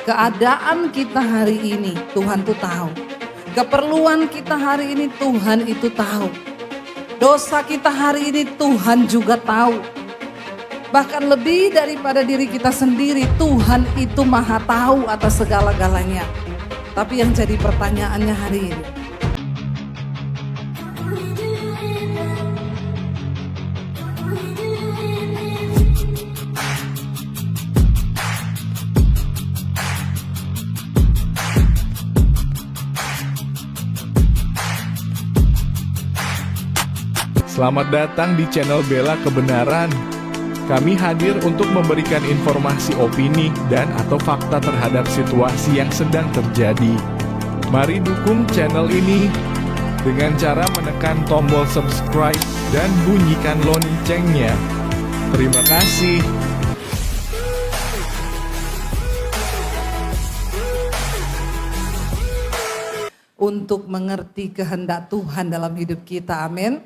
Keadaan kita hari ini Tuhan tuh tahu. Keperluan kita hari ini Tuhan itu tahu. Dosa kita hari ini Tuhan juga tahu. Bahkan lebih daripada diri kita sendiri, Tuhan itu maha tahu atas segala-galanya. Tapi yang jadi pertanyaannya hari ini, selamat datang di channel Bela Kebenaran. Kami hadir untuk memberikan informasi opini dan atau fakta terhadap situasi yang sedang terjadi. Mari dukung channel ini dengan cara menekan tombol subscribe dan bunyikan loncengnya. Terima kasih. untuk mengerti kehendak Tuhan dalam hidup kita, amin.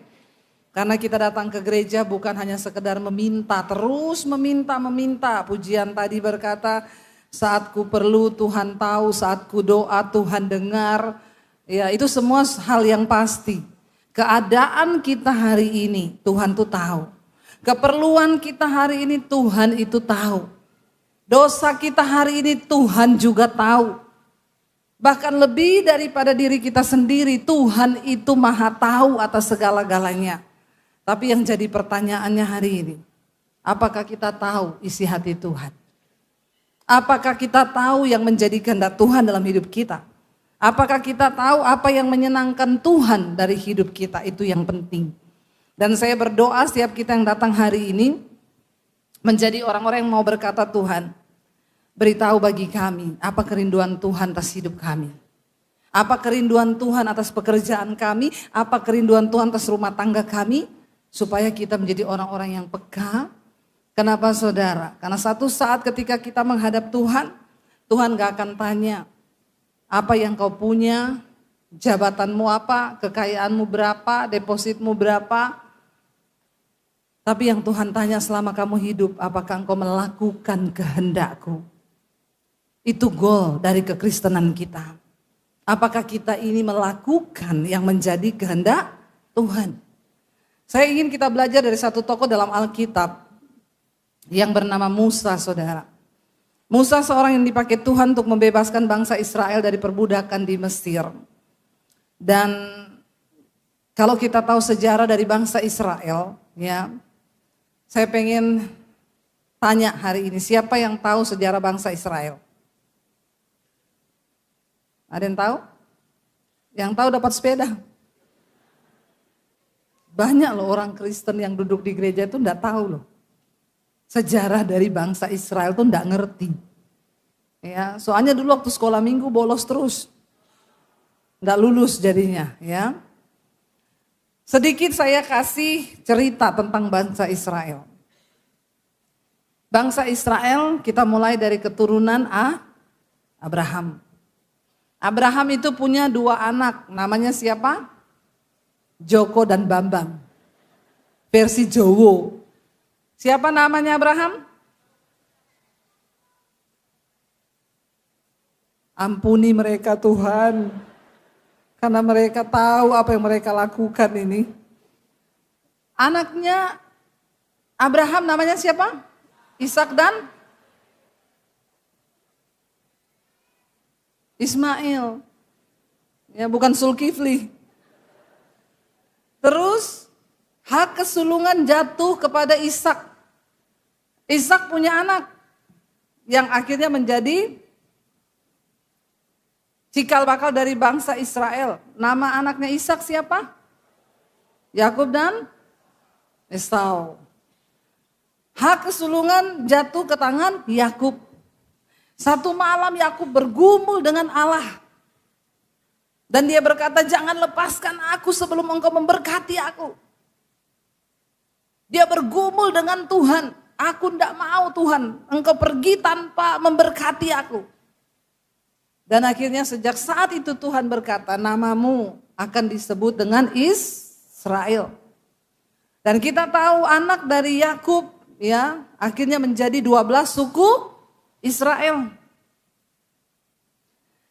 Karena kita datang ke gereja bukan hanya sekedar meminta, terus meminta. Pujian tadi berkata, saat ku perlu Tuhan tahu, saat ku doa Tuhan dengar. Ya, itu semua hal yang pasti. Keadaan kita hari ini Tuhan tuh tahu. Keperluan kita hari ini Tuhan itu tahu. Dosa kita hari ini Tuhan juga tahu. Bahkan lebih daripada diri kita sendiri, Tuhan itu maha tahu atas segala-galanya. Tapi yang jadi pertanyaannya hari ini, apakah kita tahu isi hati Tuhan? Apakah kita tahu yang menjadi kehendak Tuhan dalam hidup kita? Apakah kita tahu apa yang menyenangkan Tuhan dari hidup kita? Itu yang penting. Dan saya berdoa setiap kita yang datang hari ini menjadi orang-orang yang mau berkata, Tuhan, beritahu bagi kami apa kerinduan Tuhan atas hidup kami. Apa kerinduan Tuhan atas pekerjaan kami, apa kerinduan Tuhan atas rumah tangga kami. Supaya kita menjadi orang-orang yang peka. Kenapa saudara? Karena satu saat ketika kita menghadap Tuhan, Tuhan gak akan tanya apa yang kau punya, jabatanmu apa, kekayaanmu berapa, depositmu berapa. Tapi yang Tuhan tanya selama kamu hidup, apakah engkau melakukan kehendakku? Itu goal dari kekristenan kita. Apakah kita ini melakukan yang menjadi kehendak Tuhan? Saya ingin kita belajar dari satu tokoh dalam Alkitab yang bernama Musa, saudara. Musa seorang yang dipakai Tuhan untuk membebaskan bangsa Israel dari perbudakan di Mesir. Dan kalau kita tahu sejarah dari bangsa Israel, ya, saya pengen tanya hari ini, siapa yang tahu sejarah bangsa Israel? Ada yang tahu? Yang tahu dapat sepeda. Banyak loh orang Kristen yang duduk di gereja itu enggak tahu loh. Sejarah dari bangsa Israel tuh enggak ngerti. Ya, soalnya dulu waktu sekolah minggu bolos terus. Enggak lulus jadinya, ya. Sedikit saya kasih cerita tentang bangsa Israel. Bangsa Israel kita mulai dari keturunan Abraham. Abraham itu punya 2 anak, namanya siapa? Joko dan Bambang, versi Jowo. Siapa namanya Abraham? Ampuni mereka Tuhan, karena mereka tahu apa yang mereka lakukan ini. Anaknya Abraham namanya siapa? Ishak dan Ismail. Ya, bukan Zulkifli. Terus hak kesulungan jatuh kepada Ishak. Ishak punya anak yang akhirnya menjadi cikal bakal dari bangsa Israel. Nama anaknya Ishak siapa? Yakub dan Esau. Hak kesulungan jatuh ke tangan Yakub. Satu malam Yakub bergumul dengan Allah. Dan dia berkata, jangan lepaskan aku sebelum engkau memberkati aku. Dia bergumul dengan Tuhan. Aku tidak mau Tuhan, engkau pergi tanpa memberkati aku. Dan akhirnya sejak saat itu Tuhan berkata, namamu akan disebut dengan Israel. Dan kita tahu anak dari Yakub ya akhirnya menjadi 12 suku Israel.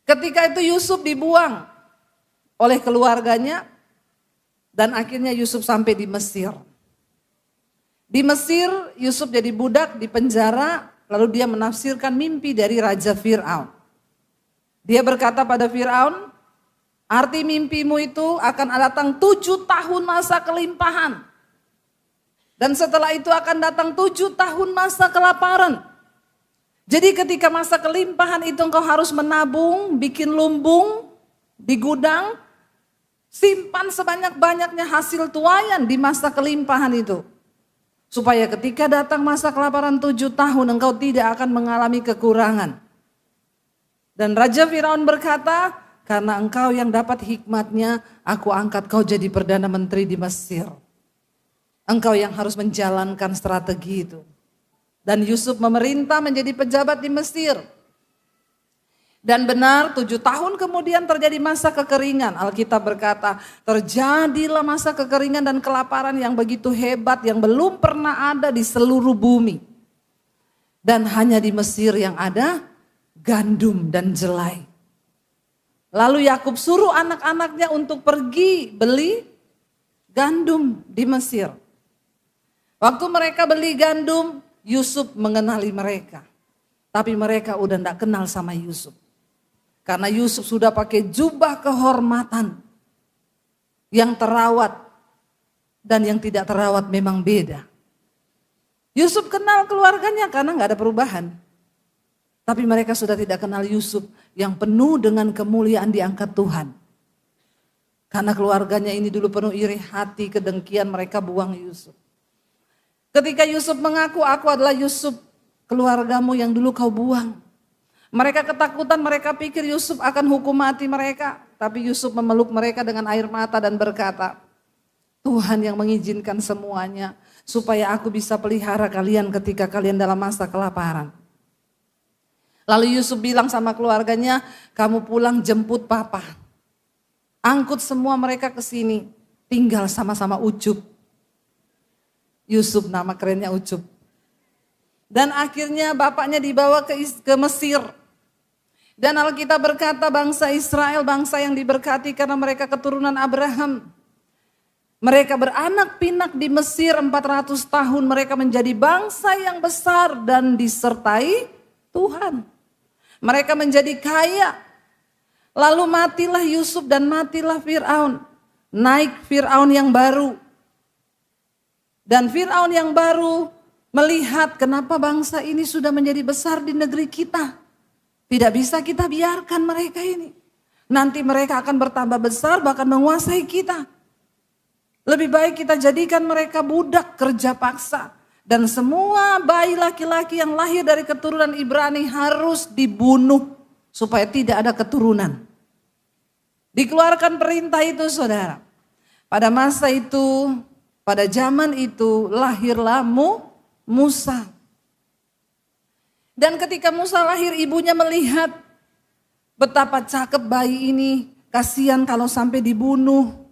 Ketika itu Yusuf dibuang oleh keluarganya dan akhirnya Yusuf sampai di Mesir. Di Mesir Yusuf jadi budak di penjara, lalu dia menafsirkan mimpi dari Raja Fir'aun. Dia berkata pada Fir'aun, arti mimpimu itu akan datang 7 tahun masa kelimpahan. Dan setelah itu akan datang 7 tahun masa kelaparan. Jadi ketika masa kelimpahan itu engkau harus menabung, bikin lumbung di gudang, simpan sebanyak-banyaknya hasil tuayan di masa kelimpahan itu. Supaya ketika datang masa kelaparan 7 tahun engkau tidak akan mengalami kekurangan. Dan Raja Firaun berkata, karena engkau yang dapat hikmatnya, aku angkat kau jadi Perdana Menteri di Mesir. Engkau yang harus menjalankan strategi itu. Dan Yusuf memerintah menjadi pejabat di Mesir. Dan benar 7 tahun kemudian terjadi masa kekeringan. Alkitab berkata terjadilah masa kekeringan dan kelaparan yang begitu hebat yang belum pernah ada di seluruh bumi. Dan hanya di Mesir yang ada gandum dan jelai. Lalu Yakub suruh anak-anaknya untuk pergi beli gandum di Mesir. Waktu mereka beli gandum, Yusuf mengenali mereka. Tapi mereka udah tidak kenal sama Yusuf. Karena Yusuf sudah pakai jubah kehormatan. Yang terawat dan yang tidak terawat memang beda. Yusuf kenal keluarganya karena gak ada perubahan. Tapi mereka sudah tidak kenal Yusuf yang penuh dengan kemuliaan diangkat Tuhan. Karena keluarganya ini dulu penuh iri hati, kedengkian, mereka buang Yusuf. Ketika Yusuf mengaku, aku adalah Yusuf, keluargamu yang dulu kau buang. Mereka ketakutan, mereka pikir Yusuf akan hukum mati mereka. Tapi Yusuf memeluk mereka dengan air mata dan berkata, Tuhan yang mengizinkan semuanya, supaya aku bisa pelihara kalian ketika kalian dalam masa kelaparan. Lalu Yusuf bilang sama keluarganya, kamu pulang jemput papa. Angkut semua mereka ke sini, tinggal sama-sama Ucup. Yusuf nama kerennya Ucup. Dan akhirnya bapaknya dibawa ke Mesir. Dan Alkitab berkata bangsa Israel, bangsa yang diberkati karena mereka keturunan Abraham. Mereka beranak pinak di Mesir 400 tahun. Mereka menjadi bangsa yang besar dan disertai Tuhan. Mereka menjadi kaya. Lalu matilah Yusuf dan matilah Fir'aun. Naik Fir'aun yang baru. Dan Fir'aun yang baru melihat kenapa bangsa ini sudah menjadi besar di negeri kita. Tidak bisa kita biarkan mereka ini. Nanti mereka akan bertambah besar bahkan menguasai kita. Lebih baik kita jadikan mereka budak kerja paksa. Dan semua bayi laki-laki yang lahir dari keturunan Ibrani harus dibunuh supaya tidak ada keturunan. Dikeluarkan perintah itu saudara. Pada masa itu, pada zaman itu lahirlah Musa. Dan ketika Musa lahir ibunya melihat betapa cakep bayi ini. Kasihan kalau sampai dibunuh.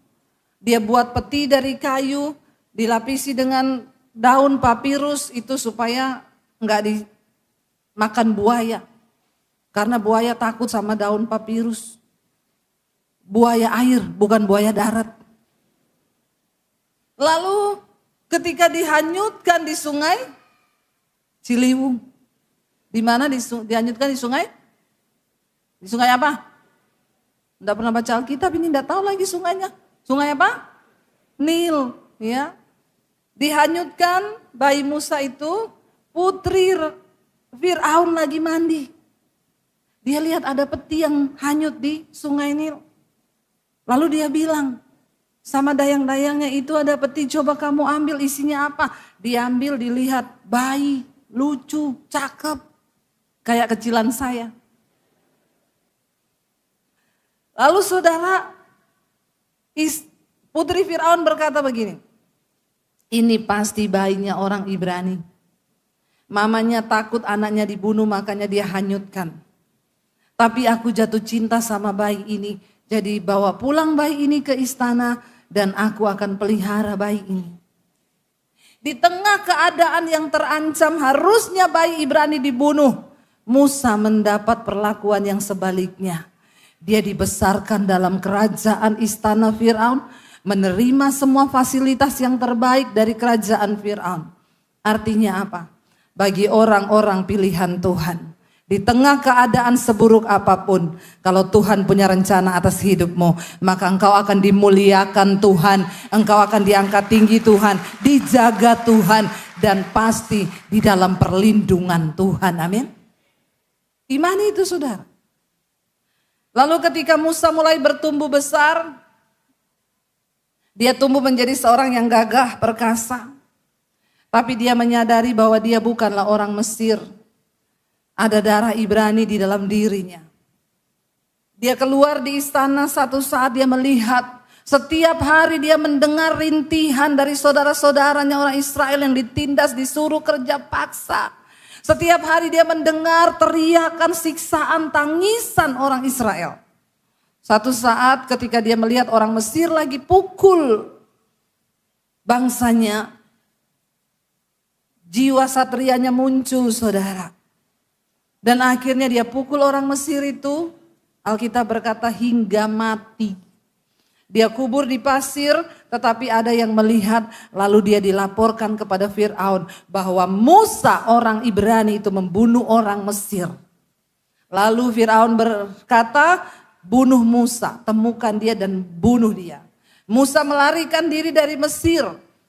Dia buat peti dari kayu, dilapisi dengan daun papirus itu supaya enggak dimakan buaya. Karena buaya takut sama daun papirus. Buaya air bukan buaya darat. Lalu ketika dihanyutkan di sungai Ciliwung. Di mana dihanyutkan di sungai? Di sungai apa? Enggak pernah baca Alkitab ini, enggak tahu lagi sungainya. Sungai apa? Nil, ya. Dihanyutkan bayi Musa itu, putri Fir'aun lagi mandi. Dia lihat ada peti yang hanyut di sungai Nil. Lalu dia bilang sama dayang-dayangnya, itu ada peti, coba kamu ambil, isinya apa? Diambil, dilihat, bayi, lucu, cakep, kayak kecilan saya. Lalu saudara, putri Fir'aun berkata begini, ini pasti bayinya orang Ibrani. Mamanya takut anaknya dibunuh, makanya dia hanyutkan. Tapi aku jatuh cinta sama bayi ini, jadi bawa pulang bayi ini ke istana dan aku akan pelihara bayi ini. Di tengah keadaan yang terancam harusnya bayi Ibrani dibunuh, Musa mendapat perlakuan yang sebaliknya. Dia dibesarkan dalam kerajaan istana Firaun, menerima semua fasilitas yang terbaik dari kerajaan Firaun. Artinya apa? Bagi orang-orang pilihan Tuhan, di tengah keadaan seburuk apapun, kalau Tuhan punya rencana atas hidupmu, maka engkau akan dimuliakan Tuhan, engkau akan diangkat tinggi Tuhan, dijaga Tuhan, dan pasti di dalam perlindungan Tuhan. Amin. Imani itu, saudara. Lalu ketika Musa mulai bertumbuh besar, dia tumbuh menjadi seorang yang gagah, perkasa. Tapi dia menyadari bahwa dia bukanlah orang Mesir. Ada darah Ibrani di dalam dirinya. Dia keluar di istana, satu saat dia melihat, setiap hari dia mendengar rintihan dari saudara-saudaranya orang Israel yang ditindas, disuruh kerja paksa. Setiap hari dia mendengar teriakan, siksaan, tangisan orang Israel. Satu saat ketika dia melihat orang Mesir lagi pukul bangsanya, jiwa satrianya muncul, saudara. Dan akhirnya dia pukul orang Mesir itu, Alkitab berkata hingga mati. Dia kubur di pasir, tetapi ada yang melihat, lalu dia dilaporkan kepada Firaun bahwa Musa orang Ibrani itu membunuh orang Mesir. Lalu Firaun berkata, bunuh Musa, temukan dia dan bunuh dia. Musa melarikan diri dari Mesir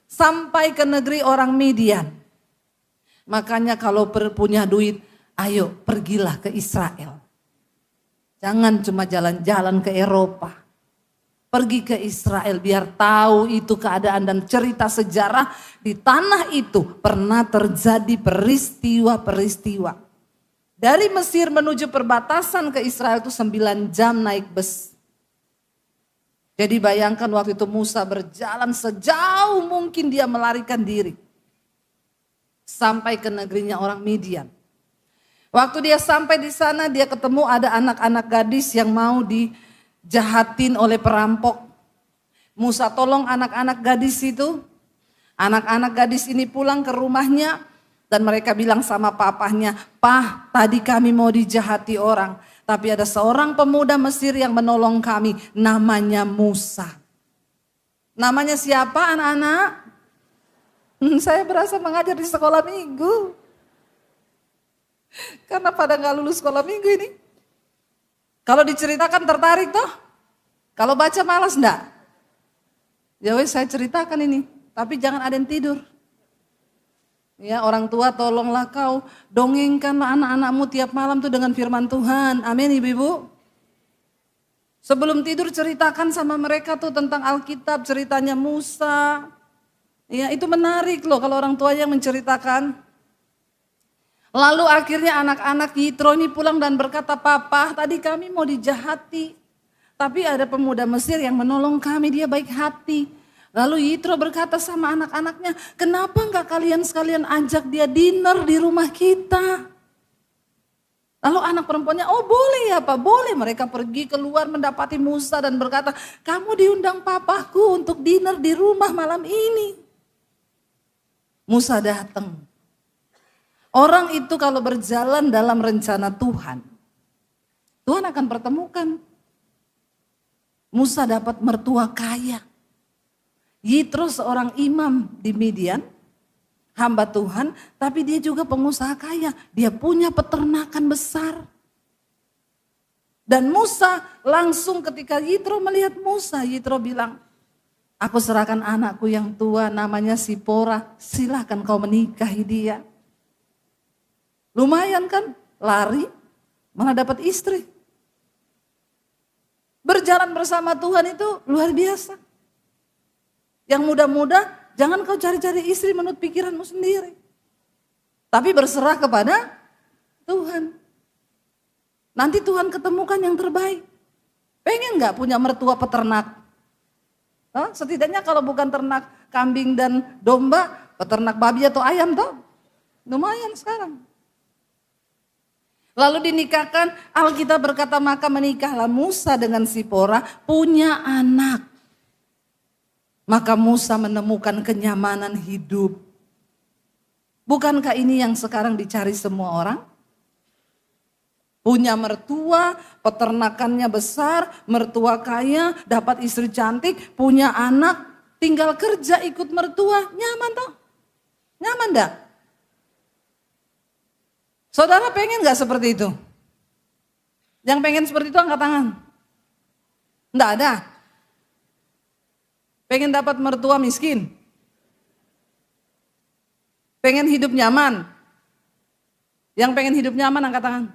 sampai ke negeri orang Midian. Makanya kalau punya duit, ayo pergilah ke Israel. Jangan cuma jalan-jalan ke Eropa. Pergi ke Israel biar tahu itu keadaan dan cerita sejarah di tanah itu pernah terjadi peristiwa-peristiwa. Dari Mesir menuju perbatasan ke Israel itu 9 jam naik bus. Jadi bayangkan waktu itu Musa berjalan sejauh mungkin dia melarikan diri. Sampai ke negerinya orang Midian. Waktu dia sampai di sana dia ketemu ada anak-anak gadis yang mau dijahatin oleh perampok. Musa tolong anak-anak gadis itu. Anak-anak gadis ini pulang ke rumahnya dan mereka bilang sama papahnya, "Pah, tadi kami mau dijahati orang, tapi ada seorang pemuda Mesir yang menolong kami, namanya Musa." Namanya siapa anak-anak? Saya berasa mengajar di sekolah minggu. Karena pada gak lulus sekolah minggu ini. Kalau diceritakan tertarik toh? Kalau baca malas enggak? Ya wes saya ceritakan ini. Tapi jangan ada yang tidur. Ya orang tua tolonglah kau dongengkanlah anak-anakmu tiap malam tuh dengan firman Tuhan. Amin ibu-ibu. Sebelum tidur ceritakan sama mereka tuh tentang Alkitab, ceritanya Musa. Ya itu menarik loh kalau orang tua yang menceritakan. Lalu akhirnya anak-anak Yitro ini pulang dan berkata, "Papa, tadi kami mau dijahati. Tapi ada pemuda Mesir yang menolong kami, dia baik hati." Lalu Yitro berkata sama anak-anaknya, "Kenapa enggak kalian sekalian ajak dia dinner di rumah kita?" Lalu anak perempuannya, "Oh boleh ya Pak, boleh." Mereka pergi keluar mendapati Musa dan berkata, "Kamu diundang papaku untuk dinner di rumah malam ini." Musa datang. Orang itu kalau berjalan dalam rencana Tuhan, Tuhan akan pertemukan. Musa dapat mertua kaya. Yitro seorang imam di Midian, hamba Tuhan, tapi dia juga pengusaha kaya. Dia punya peternakan besar. Dan Musa langsung ketika Yitro melihat Musa, Yitro bilang, "Aku serahkan anakku yang tua namanya Sipora, silahkan kau menikahi dia." Lumayan kan, lari, malah dapat istri. Berjalan bersama Tuhan itu luar biasa. Yang muda-muda, jangan kau cari-cari istri menurut pikiranmu sendiri. Tapi berserah kepada Tuhan. Nanti Tuhan ketemukan yang terbaik. Pengen gak punya mertua peternak? Setidaknya kalau bukan ternak kambing dan domba, peternak babi atau ayam toh. Lumayan sekarang. Lalu dinikahkan, Alkitab berkata maka menikahlah Musa dengan Sipora, punya anak. Maka Musa menemukan kenyamanan hidup. Bukankah ini yang sekarang dicari semua orang? Punya mertua, peternakannya besar, mertua kaya, dapat istri cantik, punya anak, tinggal kerja ikut mertua. Nyaman toh? Nyaman enggak? Saudara pengen enggak seperti itu? Yang pengen seperti itu angkat tangan. Enggak ada. Pengen dapat mertua miskin? Pengen hidup nyaman? Yang pengen hidup nyaman angkat tangan.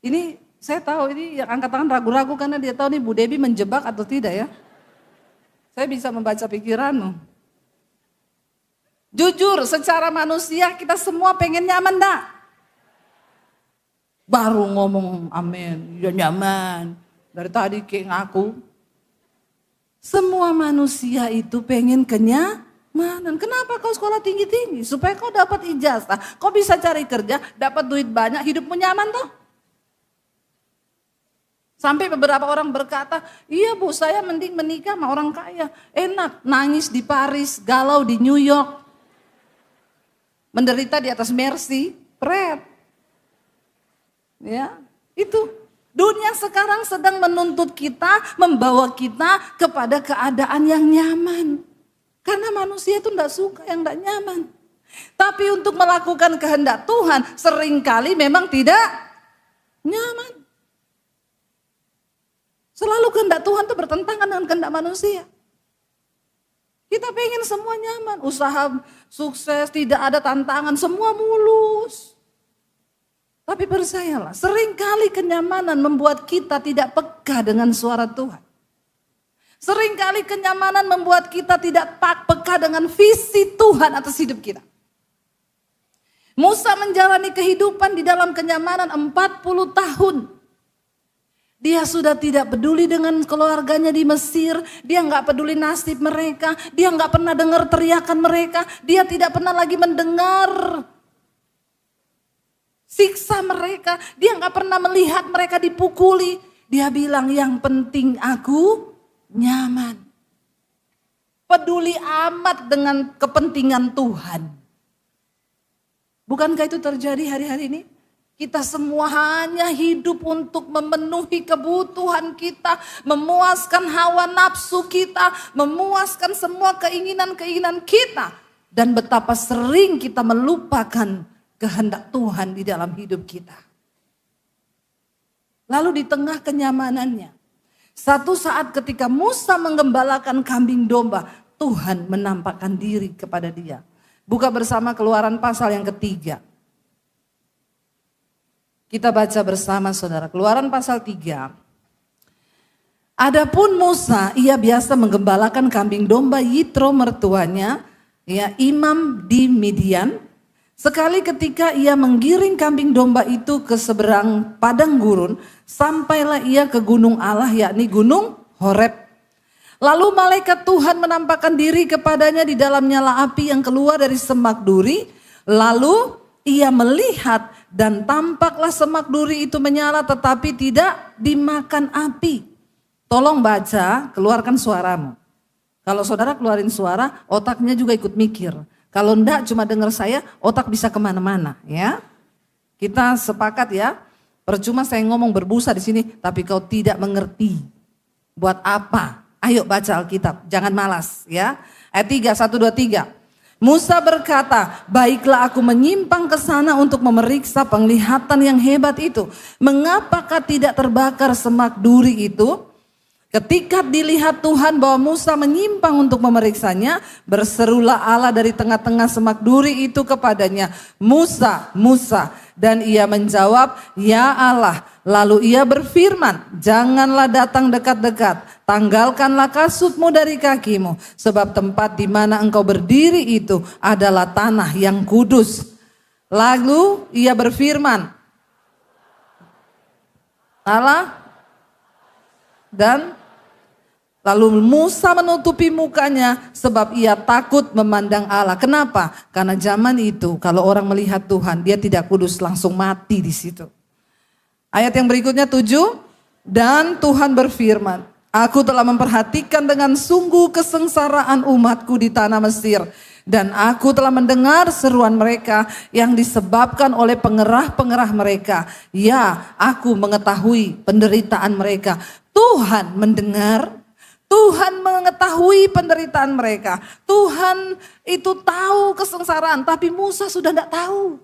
Ini saya tahu ini yang angkat tangan ragu-ragu karena dia tahu nih Bu Debbie menjebak atau tidak ya. Saya bisa membaca pikiranmu. Jujur secara manusia kita semua pengen nyaman enggak? Baru ngomong amin, ya nyaman. Dari tadi kayak ngaku. Semua manusia itu pengen kenyamanan. Kenapa kau sekolah tinggi-tinggi? Supaya kau dapat ijazah. Kau bisa cari kerja, dapat duit banyak, hidupmu nyaman toh? Sampai beberapa orang berkata, iya Bu saya mending menikah sama orang kaya. Enak, nangis di Paris, galau di New York. Menderita di atas Mercy, pret. Ya, itu. Dunia sekarang sedang menuntut kita, membawa kita kepada keadaan yang nyaman. Karena manusia itu tidak suka yang tidak nyaman. Tapi untuk melakukan kehendak Tuhan, seringkali memang tidak nyaman. Selalu kehendak Tuhan itu bertentangan dengan kehendak manusia. Kita pengen semua nyaman, usaha sukses, tidak ada tantangan, semua mulus. Tapi percayalah, seringkali kenyamanan membuat kita tidak peka dengan suara Tuhan. Seringkali kenyamanan membuat kita tidak peka dengan visi Tuhan atas hidup kita. Musa menjalani kehidupan di dalam kenyamanan 40 tahun. Dia sudah tidak peduli dengan keluarganya di Mesir. Dia nggak peduli nasib mereka. Dia nggak pernah dengar teriakan mereka. Dia tidak pernah lagi mendengar siksa mereka. Dia nggak pernah melihat mereka dipukuli. Dia bilang yang penting aku nyaman. Peduli amat dengan kepentingan Tuhan. Bukankah itu terjadi hari-hari ini? Kita semua hanya hidup untuk memenuhi kebutuhan kita, memuaskan hawa nafsu kita, memuaskan semua keinginan-keinginan kita. Dan betapa sering kita melupakan kehendak Tuhan di dalam hidup kita. Lalu di tengah kenyamanannya, satu saat ketika Musa menggembalakan kambing domba, Tuhan menampakkan diri kepada dia. Buka bersama Keluaran pasal yang ketiga. Kita baca bersama saudara, Keluaran pasal 3. Adapun Musa, ia biasa menggembalakan kambing domba Yitro mertuanya, ya imam di Midian. Sekali ketika ia menggiring kambing domba itu ke seberang padang gurun, sampailah ia ke gunung Allah, yakni gunung Horeb. Lalu malaikat Tuhan menampakkan diri kepadanya di dalam nyala api yang keluar dari semak duri. Lalu ia melihat dan tampaklah semak duri itu menyala tetapi tidak dimakan api. Tolong baca, keluarkan suaramu. Kalau saudara keluarin suara, otaknya juga ikut mikir. Kalau enggak cuma dengar saya, otak bisa kemana-mana ya. Kita sepakat ya, percuma saya ngomong berbusa di sini tapi kau tidak mengerti. Buat apa? Ayo baca Alkitab, jangan malas ya. Ayat 3, 1, 2, 3. Musa berkata, baiklah aku menyimpang ke sana untuk memeriksa penglihatan yang hebat itu. Mengapakah tidak terbakar semak duri itu? Ketika dilihat Tuhan bahwa Musa menyimpang untuk memeriksanya, berserulah Allah dari tengah-tengah semak duri itu kepadanya, Musa, Musa. Dan ia menjawab, ya Allah. Lalu ia berfirman, janganlah datang dekat-dekat, tanggalkanlah kasutmu dari kakimu. Sebab tempat di mana engkau berdiri itu adalah tanah yang kudus. Lalu ia berfirman, Allah dan lalu Musa menutupi mukanya sebab ia takut memandang Allah. Kenapa? Karena zaman itu kalau orang melihat Tuhan dia tidak kudus, langsung mati di situ. Ayat yang berikutnya 7. Dan Tuhan berfirman, aku telah memperhatikan dengan sungguh kesengsaraan umatku di tanah Mesir. Dan aku telah mendengar seruan mereka yang disebabkan oleh pengerah-pengerah mereka. Ya, aku mengetahui penderitaan mereka. Tuhan mendengar, Tuhan mengetahui penderitaan mereka. Tuhan itu tahu kesengsaraan, tapi Musa sudah tidak tahu.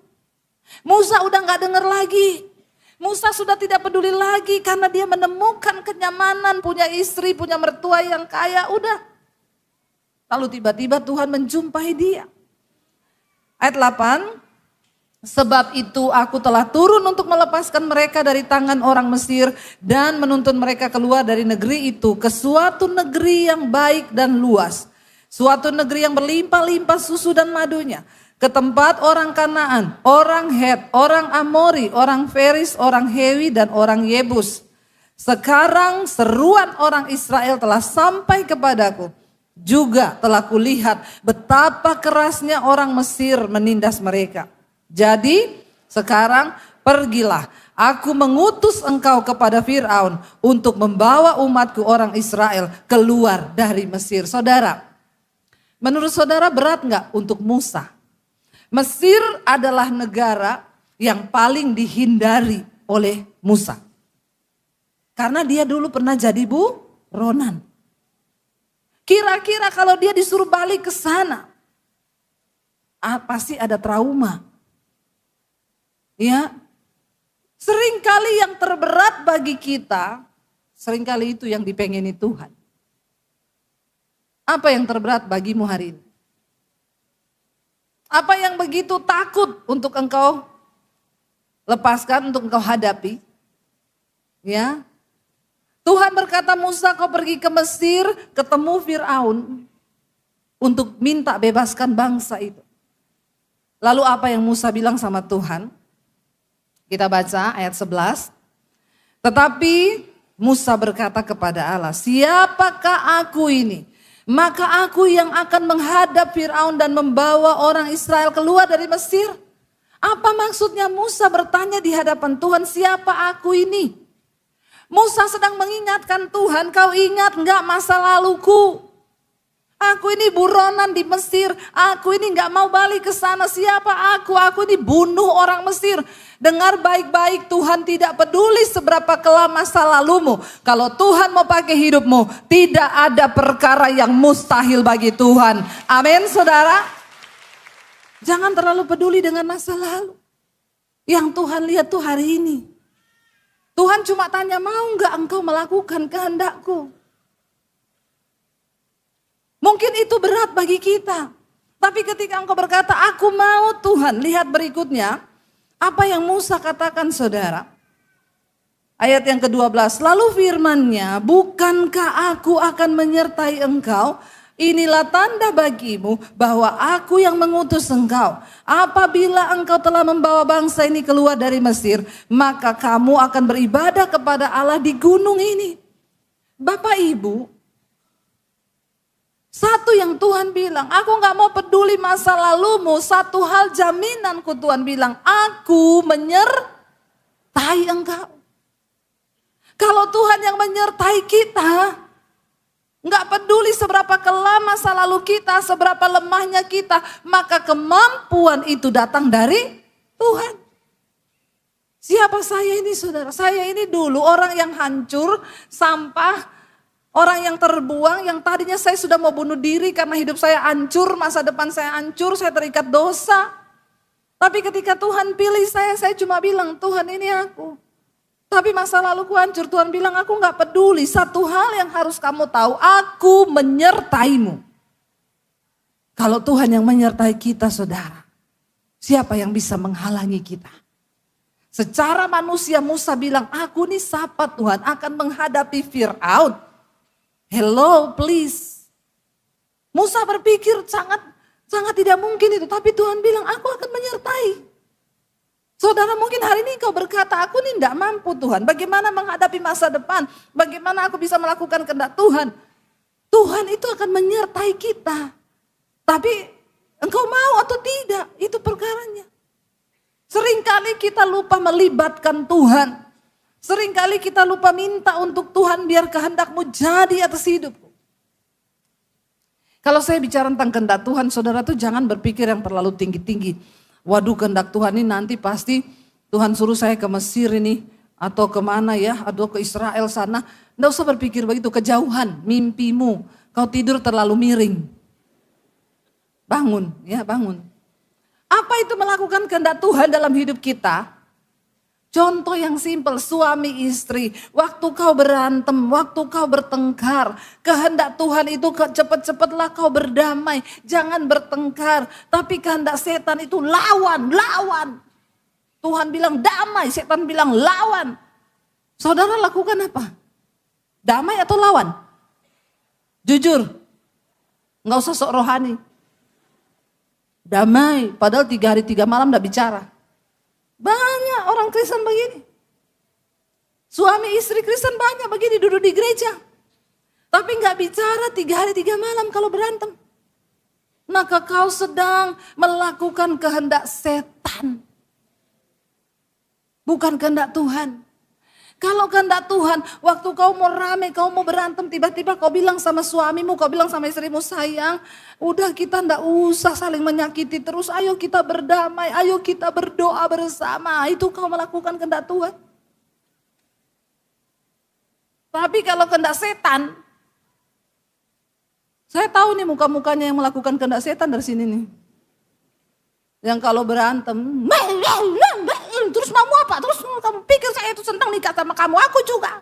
Musa udah gak dengar lagi. Musa sudah tidak peduli lagi karena dia menemukan kenyamanan, punya istri, punya mertua yang kaya, udah. Lalu tiba-tiba Tuhan menjumpai dia. Ayat 8, sebab itu aku telah turun untuk melepaskan mereka dari tangan orang Mesir dan menuntun mereka keluar dari negeri itu ke suatu negeri yang baik dan luas. Suatu negeri yang berlimpah-limpah susu dan madunya. Ke tempat orang Kanaan, orang Het, orang Amori, orang Feris, orang Hewi dan orang Yebus. Sekarang seruan orang Israel telah sampai kepadaku. Juga telah kulihat betapa kerasnya orang Mesir menindas mereka. Jadi sekarang pergilah, aku mengutus engkau kepada Fir'aun untuk membawa umatku orang Israel keluar dari Mesir. Saudara, menurut saudara berat gak untuk Musa? Mesir adalah negara yang paling dihindari oleh Musa. Karena dia dulu pernah jadi buronan. Kira-kira kalau dia disuruh balik ke sana, pasti ada trauma. Ya, seringkali yang terberat bagi kita, seringkali itu yang dipengeni Tuhan. Apa yang terberat bagimu hari ini? Apa yang begitu takut untuk engkau lepaskan, untuk engkau hadapi? Ya. Tuhan berkata, Musa, kau pergi ke Mesir, ketemu Fir'aun untuk minta bebaskan bangsa itu. Lalu apa yang Musa bilang sama Tuhan? Kita baca ayat 11. Tetapi Musa berkata kepada Allah, siapakah aku ini? Maka aku yang akan menghadap Fir'aun dan membawa orang Israel keluar dari Mesir. Apa maksudnya Musa bertanya di hadapan Tuhan, siapa aku ini? Musa sedang mengingatkan Tuhan, kau ingat enggak masa laluku? Aku ini buronan di Mesir, aku ini enggak mau balik ke sana. Siapa aku? Aku ini bunuh orang Mesir. Dengar baik-baik, Tuhan tidak peduli seberapa kelam masa lalumu. Kalau Tuhan mau pakai hidupmu, tidak ada perkara yang mustahil bagi Tuhan. Amin, saudara. Jangan terlalu peduli dengan masa lalu. Yang Tuhan lihat tuh hari ini. Tuhan cuma tanya, mau enggak engkau melakukan kehendakku? Mungkin itu berat bagi kita. Tapi ketika engkau berkata, aku mau Tuhan. Lihat berikutnya, apa yang Musa katakan saudara. Ayat yang ke-12, lalu firman-Nya, bukankah aku akan menyertai engkau? Inilah tanda bagimu bahwa aku yang mengutus engkau. Apabila engkau telah membawa bangsa ini keluar dari Mesir, maka kamu akan beribadah kepada Allah di gunung ini. Bapak Ibu, satu yang Tuhan bilang, aku gak mau peduli masa lalumu. Satu hal jaminanku Tuhan bilang, aku menyertai engkau. Kalau Tuhan yang menyertai kita, nggak peduli seberapa kelam masa lalu kita, seberapa lemahnya kita, maka kemampuan itu datang dari Tuhan. Siapa saya ini saudara? Saya ini dulu orang yang hancur, sampah, orang yang terbuang, yang tadinya saya sudah mau bunuh diri karena hidup saya hancur, masa depan saya hancur, saya terikat dosa. Tapi ketika Tuhan pilih saya cuma bilang, Tuhan ini aku. Tapi masa laluku hancur, Tuhan bilang aku gak peduli. Satu hal yang harus kamu tahu, aku menyertaimu. Kalau Tuhan yang menyertai kita saudara, siapa yang bisa menghalangi kita? Secara manusia Musa bilang, aku nih siapa Tuhan akan menghadapi Fir'aun. Hello please. Musa berpikir sangat tidak mungkin itu. Tapi Tuhan bilang aku akan menyertai. Saudara mungkin hari ini kau berkata, aku ini tidak mampu Tuhan. Bagaimana menghadapi masa depan? Bagaimana aku bisa melakukan kehendak Tuhan? Tuhan itu akan menyertai kita. Tapi engkau mau atau tidak, itu perkaranya. Seringkali kita lupa melibatkan Tuhan. Seringkali kita lupa minta untuk Tuhan biar kehendakmu jadi atas hidupku. Kalau saya bicara tentang kehendak Tuhan, saudara tuh jangan berpikir yang terlalu tinggi-tinggi. Waduh, kehendak Tuhan ini nanti pasti Tuhan suruh saya ke Mesir ini, atau kemana ya, atau ke Israel sana. Nggak usah berpikir begitu, kejauhan mimpimu. Kau tidur terlalu miring. Bangun, ya bangun. Apa itu melakukan kehendak Tuhan dalam hidup kita? Contoh yang simpel, suami istri, waktu kau berantem, waktu kau bertengkar, kehendak Tuhan itu cepet-cepetlah kau berdamai, jangan bertengkar. Tapi kehendak setan itu lawan. Tuhan bilang damai, setan bilang lawan. Saudara lakukan apa? Damai atau lawan? Jujur, nggak usah sok rohani. Damai, padahal 3 hari 3 malam gak bicara. Banyak orang Kristen begini. Suami istri Kristen banyak begini duduk di gereja. Tapi gak bicara 3 hari 3 malam kalau berantem. Maka kau sedang melakukan kehendak setan. Bukan kehendak Tuhan. Kalau kehendak Tuhan, waktu kau mau rame, kau mau berantem, tiba-tiba kau bilang sama suamimu, kau bilang sama istrimu, sayang, udah kita ndak usah saling menyakiti terus, ayo kita berdamai, ayo kita berdoa bersama. Itu kau melakukan kehendak Tuhan. Tapi kalau kehendak setan, saya tahu nih muka-mukanya yang melakukan kehendak setan dari sini nih. Yang kalau berantem, terus mau apa? Terus kamu pikir saya itu senang nikah sama kamu, aku juga.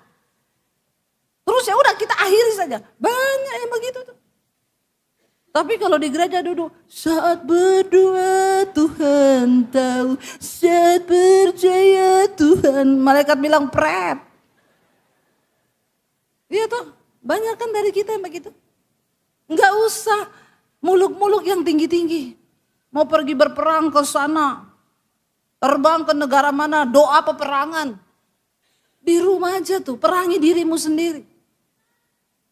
Terus ya udah kita akhiri saja. Banyak yang begitu tuh. Tapi kalau di gereja duduk, saat berdoa Tuhan tahu, saat percaya Tuhan, malaikat bilang pret. Iya tuh, banyak kan dari kita yang begitu. Enggak usah muluk-muluk yang tinggi-tinggi. Mau pergi berperang ke sana, terbang ke negara mana, doa peperangan. Di rumah aja tuh, perangi dirimu sendiri.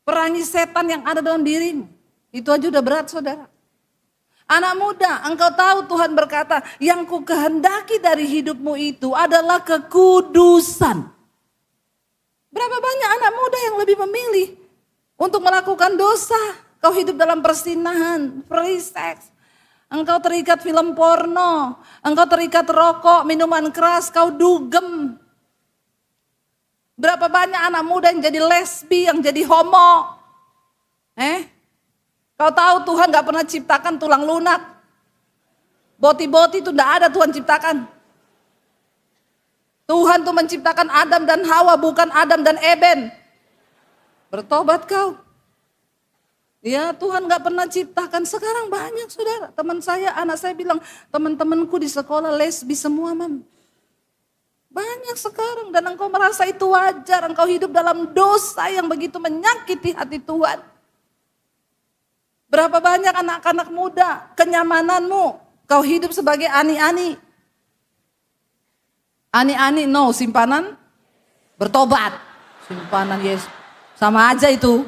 Perangi setan yang ada dalam dirimu. Itu aja udah berat saudara. Anak muda, engkau tahu Tuhan berkata, yang ku kehendaki dari hidupmu itu adalah kekudusan. Berapa banyak anak muda yang lebih memilih untuk melakukan dosa. Kau hidup dalam persinahan, free sex. Engkau terikat film porno, engkau terikat rokok, minuman keras, kau dugem. Berapa banyak anak muda yang jadi lesbi, yang jadi homo. Kau tahu Tuhan gak pernah ciptakan tulang lunak. Boti-boti itu gak ada Tuhan ciptakan. Tuhan tuh menciptakan Adam dan Hawa, bukan Adam dan Eben. Bertobat kau. Ya Tuhan gak pernah ciptakan, sekarang banyak saudara. Teman saya, anak saya bilang, teman-temanku di sekolah lesbi semua mam. Banyak sekarang dan engkau merasa itu wajar, engkau hidup dalam dosa yang begitu menyakiti hati Tuhan. Berapa banyak anak-anak muda, kenyamananmu, kau hidup sebagai ani-ani. Ani-ani no, simpanan bertobat. Simpanan yes, sama aja itu.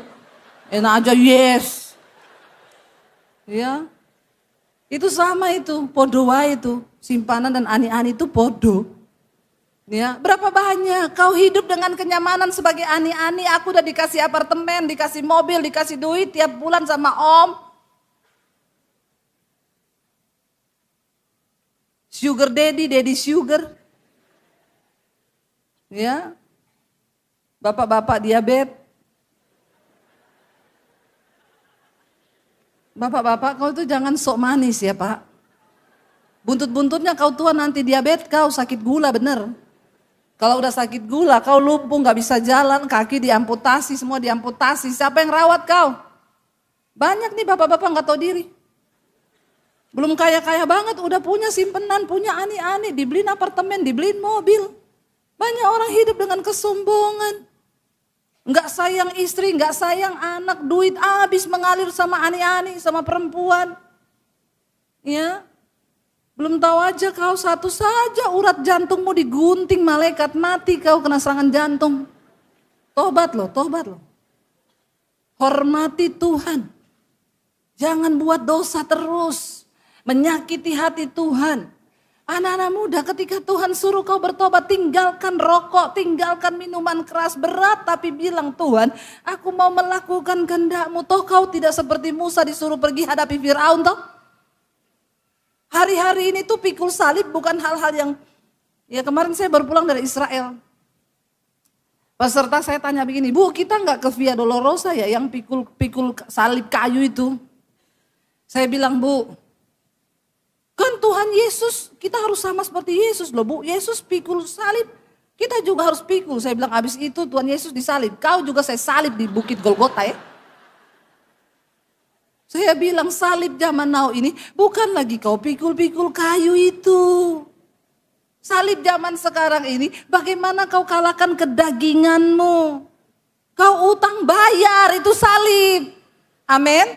Enak aja yes. Ya. Itu sama itu, podo wae itu. Simpanan dan ani-ani itu podo. Ya, berapa banyak kau hidup dengan kenyamanan sebagai ani-ani, aku udah dikasih apartemen, dikasih mobil, dikasih duit tiap bulan sama om. Sugar daddy, daddy sugar. Ya. Bapak-bapak diabetes. Bapak-bapak kau tuh jangan sok manis ya pak. Buntut-buntutnya kau tua nanti diabetes, kau sakit gula bener. Kalau udah sakit gula kau lumpuh gak bisa jalan, kaki diamputasi, semua diamputasi. Siapa yang rawat kau? Banyak nih bapak-bapak gak tahu diri. Belum kaya-kaya banget udah punya simpenan, punya ani-ani, dibeliin apartemen, dibeliin mobil. Banyak orang hidup dengan kesombongan. Enggak sayang istri, enggak sayang anak, duit habis mengalir sama ani-ani, sama perempuan. Ya, belum tahu aja kau satu saja urat jantungmu digunting malaikat, mati kau kena serangan jantung. Tobat loh, tobat loh. Hormati Tuhan. Jangan buat dosa terus, menyakiti hati Tuhan. Anak-anak muda, ketika Tuhan suruh kau bertobat, tinggalkan rokok, tinggalkan minuman keras, berat, tapi bilang, Tuhan, aku mau melakukan kehendak-Mu. Toh kau tidak seperti Musa disuruh pergi hadapi Firaun toh. Hari-hari ini tuh pikul salib bukan hal-hal yang, ya kemarin saya baru pulang dari Israel. Peserta saya tanya begini, Bu, kita nggak ke Via Dolorosa ya yang pikul salib kayu itu? Saya bilang, Bu, kan Tuhan Yesus, kita harus sama seperti Yesus loh Bu. Yesus pikul salib, kita juga harus pikul. Saya bilang abis itu Tuhan Yesus disalib. Kau juga saya salib di Bukit Golgota ya. Saya bilang salib zaman now ini bukan lagi kau pikul-pikul kayu itu. Salib zaman sekarang ini bagaimana kau kalahkan kedaginganmu. Kau utang bayar itu salib. Amin.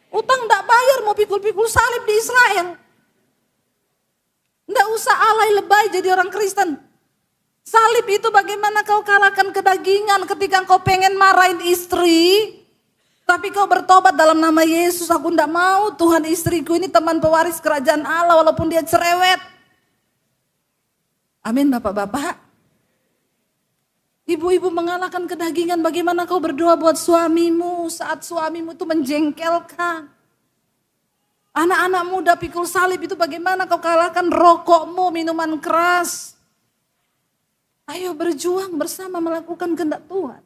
Utang tidak bayar mau pikul-pikul salib di Israel. Nggak usah alay lebay jadi orang Kristen. Salib itu bagaimana kau kalahkan kedagingan ketika kau pengen marahin istri. Tapi kau bertobat dalam nama Yesus. Aku nggak mau Tuhan istriku ini teman pewaris kerajaan Allah walaupun dia cerewet. Amin Bapak-bapak. Ibu-ibu mengalahkan kedagingan. Bagaimana kau berdoa buat suamimu saat suamimu itu menjengkelkan. Anak-anak muda pikul salib itu bagaimana kau kalahkan rokokmu, minuman keras. Ayo berjuang bersama melakukan kehendak Tuhan.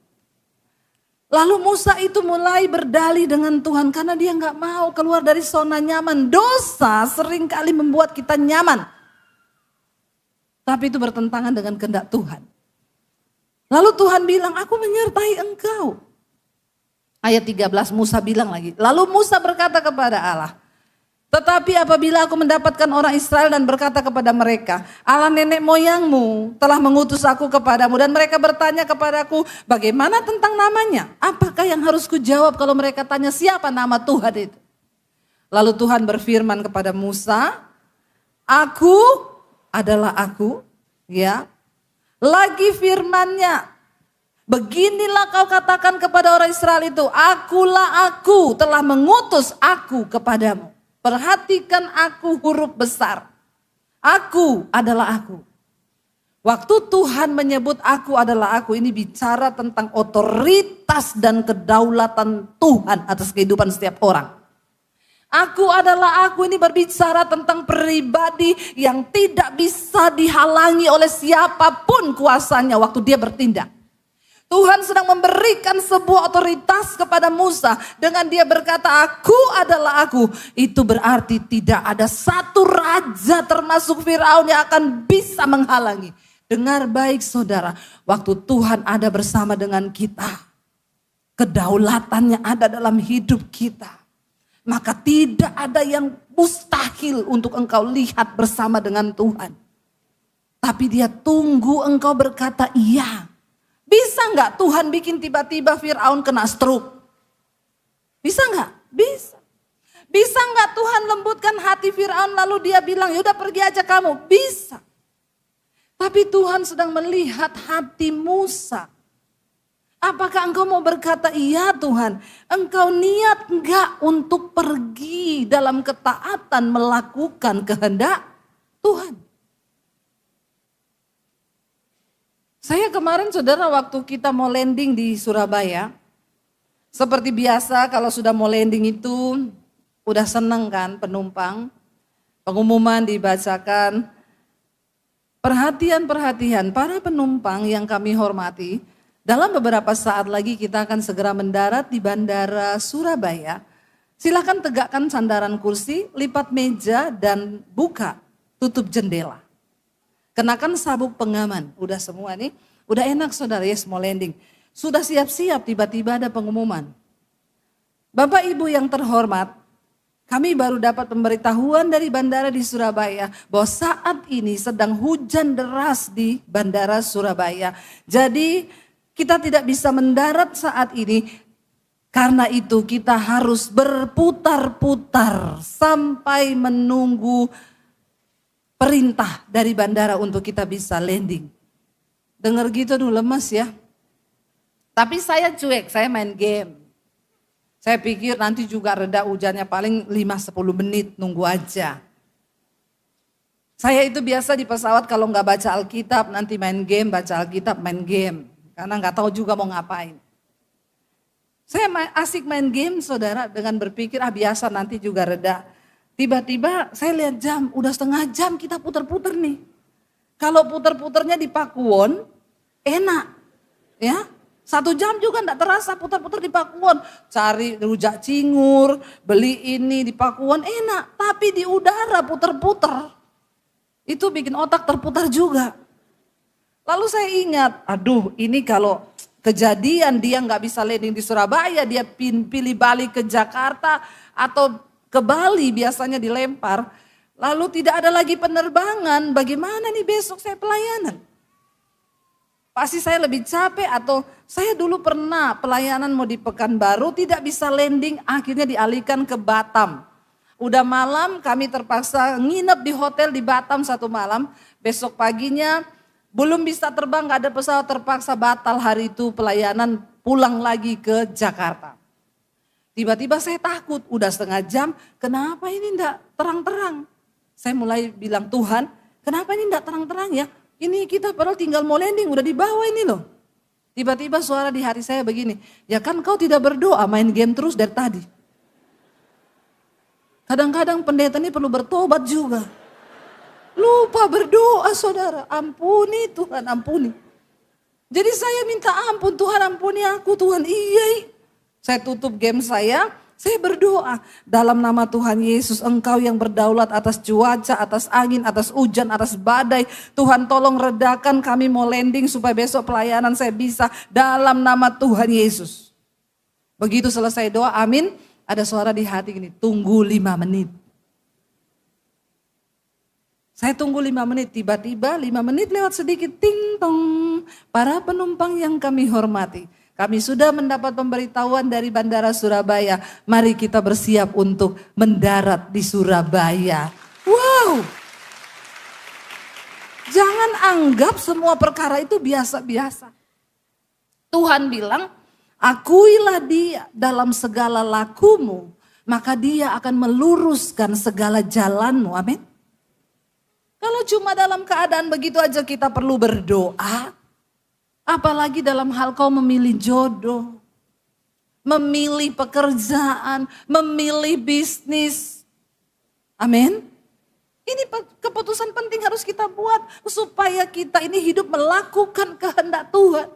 Lalu Musa itu mulai berdalih dengan Tuhan karena dia nggak mau keluar dari zona nyaman. Dosa seringkali membuat kita nyaman. Tapi itu bertentangan dengan kehendak Tuhan. Lalu Tuhan bilang, aku menyertai engkau. Ayat 13 Musa bilang lagi. Lalu Musa berkata kepada Allah, tetapi apabila aku mendapatkan orang Israel dan berkata kepada mereka, Allah nenek moyangmu telah mengutus aku kepadamu. Dan mereka bertanya kepadaku, bagaimana tentang namanya? Apakah yang harus kujawab kalau mereka tanya siapa nama Tuhan itu? Lalu Tuhan berfirman kepada Musa, aku adalah aku. Ya. Lagi firman-Nya, beginilah kau katakan kepada orang Israel itu, akulah aku telah mengutus aku kepadamu. Perhatikan aku huruf besar. Aku adalah aku. Waktu Tuhan menyebut aku adalah aku, ini bicara tentang otoritas dan kedaulatan Tuhan atas kehidupan setiap orang. Aku adalah aku ini berbicara tentang pribadi yang tidak bisa dihalangi oleh siapapun kuasanya waktu dia bertindak. Tuhan sedang memberikan sebuah otoritas kepada Musa dengan dia berkata aku adalah aku. Itu berarti tidak ada satu raja termasuk Firaun yang akan bisa menghalangi. Dengar baik saudara, waktu Tuhan ada bersama dengan kita, kedaulatannya ada dalam hidup kita, maka tidak ada yang mustahil untuk engkau lihat bersama dengan Tuhan. Tapi dia tunggu engkau berkata iya. Bisa nggak Tuhan bikin tiba-tiba Firaun kena stroke? Bisa nggak? Bisa. Bisa nggak Tuhan lembutkan hati Firaun lalu dia bilang yaudah pergi aja kamu? Bisa. Tapi Tuhan sedang melihat hati Musa. Apakah engkau mau berkata iya Tuhan? Engkau niat enggak untuk pergi dalam ketaatan melakukan kehendak Tuhan? Saya kemarin saudara waktu kita mau landing di Surabaya, seperti biasa kalau sudah mau landing itu udah seneng kan penumpang, pengumuman dibacakan, perhatian para penumpang yang kami hormati, dalam beberapa saat lagi kita akan segera mendarat di Bandara Surabaya, silakan tegakkan sandaran kursi, lipat meja dan buka, tutup jendela. Kenakan sabuk pengaman, udah semua nih, udah enak saudara, yes mau landing. Sudah siap-siap tiba-tiba ada pengumuman. Bapak Ibu yang terhormat, kami baru dapat pemberitahuan dari bandara di Surabaya bahwa saat ini sedang hujan deras di Bandara Surabaya. Jadi kita tidak bisa mendarat saat ini, karena itu kita harus berputar-putar sampai menunggu perintah dari bandara untuk kita bisa landing. Dengar gitu dulu lemes ya. Tapi saya cuek, saya main game. Saya pikir nanti juga reda hujannya paling 5-10 menit nunggu aja. Saya itu biasa di pesawat kalau nggak baca Alkitab nanti main game, baca Alkitab main game. Karena nggak tahu juga mau ngapain. Saya asik main game saudara dengan berpikir biasa nanti juga reda. Tiba-tiba saya lihat jam, udah setengah jam kita puter-puter nih. Kalau puter-puternya di Pakuwon enak ya. 1 jam juga enggak terasa putar-putar di Pakuwon. Cari rujak cingur, beli ini di Pakuwon enak. Tapi di udara putar-putar. Itu bikin otak terputar juga. Lalu saya ingat, ini kalau kejadian dia nggak bisa landing di Surabaya, dia pilih balik ke Jakarta atau ke Bali biasanya dilempar. Lalu tidak ada lagi penerbangan, bagaimana nih besok saya pelayanan? Pasti saya lebih capek atau saya dulu pernah pelayanan mau di Pekanbaru tidak bisa landing akhirnya dialihkan ke Batam. Udah malam kami terpaksa nginep di hotel di Batam 1 malam. Besok paginya belum bisa terbang, gak ada pesawat, terpaksa batal hari itu pelayanan pulang lagi ke Jakarta. Tiba-tiba saya takut, udah setengah jam, kenapa ini enggak terang-terang? Saya mulai bilang, Tuhan kenapa ini enggak terang-terang ya? Ini kita padahal tinggal mau landing, udah di bawah ini loh. Tiba-tiba suara di hati saya begini, ya kan kau tidak berdoa main game terus dari tadi. Kadang-kadang pendeta ini perlu bertobat juga. Lupa berdoa saudara, ampuni Tuhan, ampuni. Jadi saya minta ampun, Tuhan ampuni aku, Tuhan iya. Saya tutup game saya berdoa. Dalam nama Tuhan Yesus, Engkau yang berdaulat atas cuaca, atas angin, atas hujan, atas badai. Tuhan tolong redakan, kami mau landing supaya besok pelayanan saya bisa. Dalam nama Tuhan Yesus. Begitu selesai doa, amin. Ada suara di hati gini, tunggu 5 menit. Saya tunggu 5 menit, tiba-tiba 5 menit lewat sedikit, ting tong. Para penumpang yang kami hormati, kami sudah mendapat pemberitahuan dari Bandara Surabaya. Mari kita bersiap untuk mendarat di Surabaya. Wow. Jangan anggap semua perkara itu biasa-biasa. Tuhan bilang, akuilah dia dalam segala lakumu, maka dia akan meluruskan segala jalanmu. Amin. Kalau cuma dalam keadaan begitu aja kita perlu berdoa, apalagi dalam hal kau memilih jodoh, memilih pekerjaan, memilih bisnis. Amin. Ini keputusan penting harus kita buat supaya kita ini hidup melakukan kehendak Tuhan.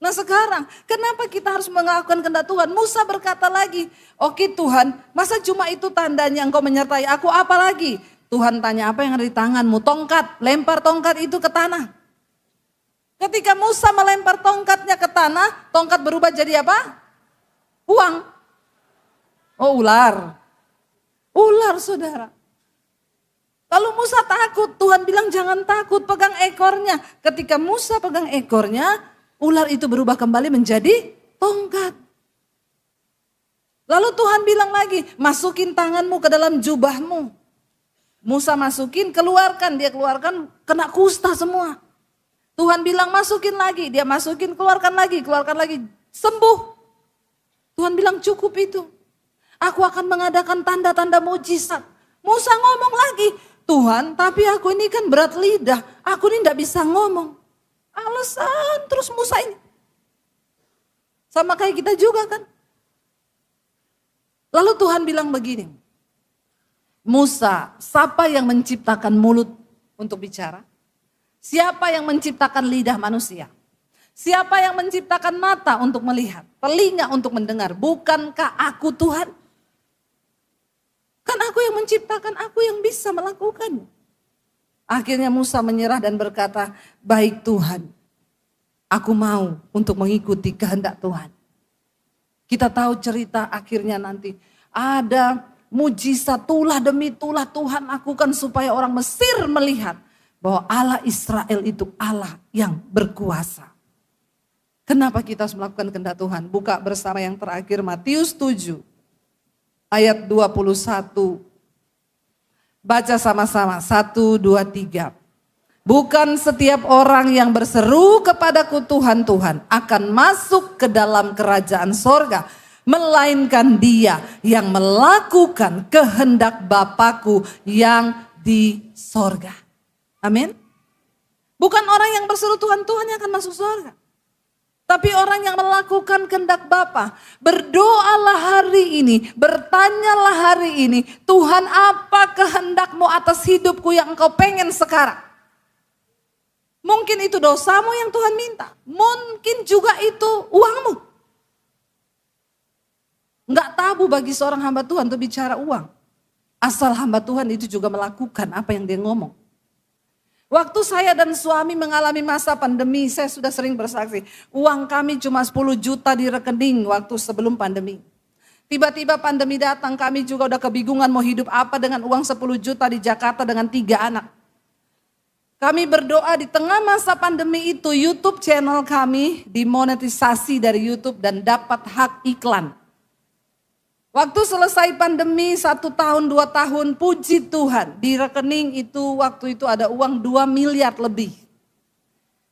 Nah sekarang, kenapa kita harus melakukan kehendak Tuhan? Musa berkata lagi, oke Tuhan, masa cuma itu tandanya engkau menyertai aku, apa lagi? Tuhan tanya, apa yang ada di tanganmu? Tongkat, lempar tongkat itu ke tanah. Ketika Musa melempar tongkatnya ke tanah, tongkat berubah jadi apa? Uang. Oh ular. Ular saudara. Lalu Musa takut, Tuhan bilang jangan takut, pegang ekornya. Ketika Musa pegang ekornya, ular itu berubah kembali menjadi tongkat. Lalu Tuhan bilang lagi, masukin tanganmu ke dalam jubahmu. Musa masukin, keluarkan, dia keluarkan, kena kusta semua. Tuhan bilang masukin lagi, dia masukin, keluarkan lagi, sembuh. Tuhan bilang cukup itu. Aku akan mengadakan tanda-tanda mujizat. Musa ngomong lagi, Tuhan tapi aku ini kan berat lidah, aku ini tidak bisa ngomong. Alasan terus Musa ini. Sama kayak kita juga kan. Lalu Tuhan bilang begini, Musa, siapa yang menciptakan mulut untuk bicara? Siapa yang menciptakan lidah manusia? Siapa yang menciptakan mata untuk melihat? Telinga untuk mendengar? Bukankah aku Tuhan? Kan aku yang menciptakan, aku yang bisa melakukannya. Akhirnya Musa menyerah dan berkata, baik Tuhan, aku mau untuk mengikuti kehendak Tuhan. Kita tahu cerita akhirnya nanti ada mujizat tulah demi tulah Tuhan lakukan supaya orang Mesir melihat bahwa Allah Israel itu Allah yang berkuasa. Kenapa kita harus melakukan kehendak Tuhan? Buka bersama yang terakhir Matius 7 ayat 21. Baca sama-sama 1, 2, 3. Bukan setiap orang yang berseru kepadaku Tuhan, Tuhan akan masuk ke dalam kerajaan sorga. Melainkan dia yang melakukan kehendak Bapakku yang di sorga. Amin. Bukan orang yang berseru Tuhan, Tuhan yang akan masuk sorga. Tapi orang yang melakukan kehendak Bapa, berdoalah hari ini, bertanyalah hari ini, Tuhan apa kehendakmu atas hidupku yang engkau pengen sekarang? Mungkin itu dosamu yang Tuhan minta, mungkin juga itu uangmu. Enggak tabu bagi seorang hamba Tuhan untuk bicara uang. Asal hamba Tuhan itu juga melakukan apa yang dia ngomong. Waktu saya dan suami mengalami masa pandemi, saya sudah sering bersaksi. Uang kami cuma 10 juta di rekening waktu sebelum pandemi. Tiba-tiba pandemi datang, kami juga udah kebingungan mau hidup apa dengan uang 10 juta di Jakarta dengan 3 anak. Kami berdoa di tengah masa pandemi itu, YouTube channel kami dimonetisasi dari YouTube dan dapat hak iklan. Waktu selesai pandemi 1 tahun 2 tahun, puji Tuhan di rekening itu waktu itu ada uang 2 miliar lebih.